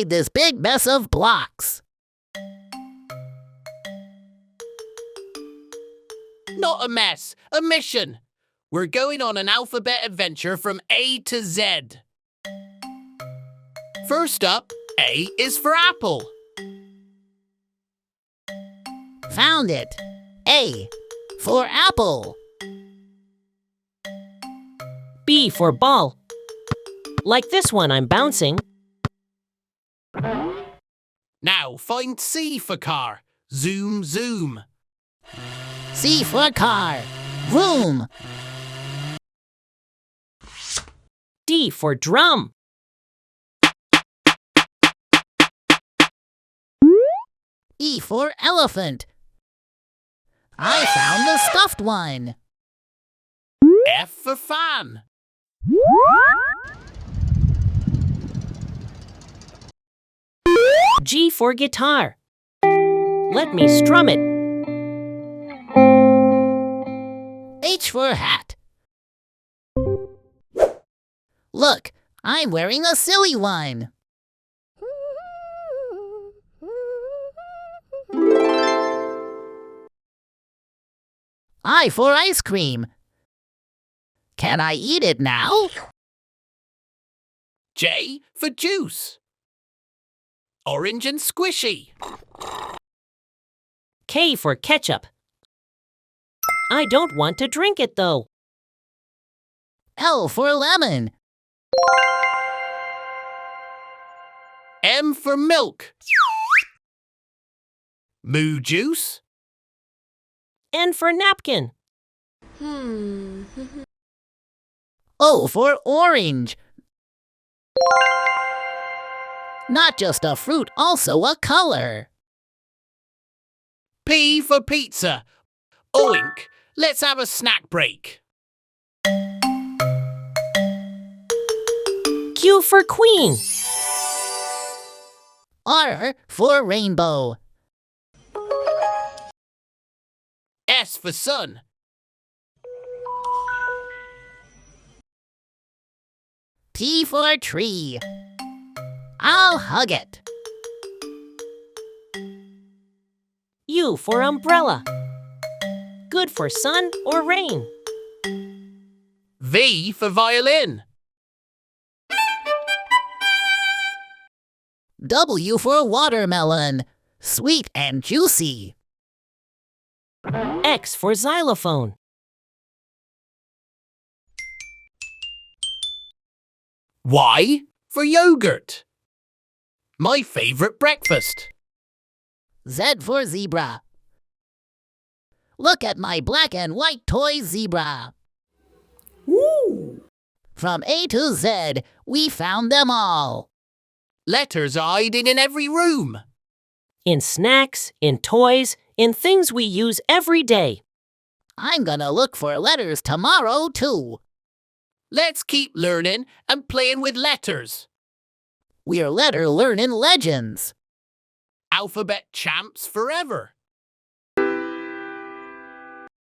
made this big mess of blocks? Not a mess, a mission. We're going on an alphabet adventure from A to Z. First up, A is for apple. Found it. A for apple. B for ball. Like this one I'm bouncing. Now find C for car. Zoom, zoom. C for car. Vroom. D for drum. E for elephant. I found the stuffed one. F for fan. G for guitar. Let me strum it. H for hat. Look, I'm wearing a silly one. I for ice cream. Can I eat it now? J for juice. Orange and squishy. K for ketchup. I don't want to drink it though. L for lemon. M for milk. Moo juice. N for napkin. O for orange. Not just a fruit, also a color. P for pizza. Oink. Let's have a snack break. Q for queen. R for rainbow. S for sun. T for tree. I'll hug it. U for umbrella. Good for sun or rain. V for violin. W for watermelon. Sweet and juicy. X for xylophone. Y for yogurt. My favorite breakfast. Z for zebra. Look at my black and white toy zebra. Woo! From A to Z, we found them all. Letters are hiding in every room. In snacks, in toys, in things we use every day. I'm gonna look for letters tomorrow, too. Let's keep learning and playing with letters. We're letter learning legends. Alphabet champs forever.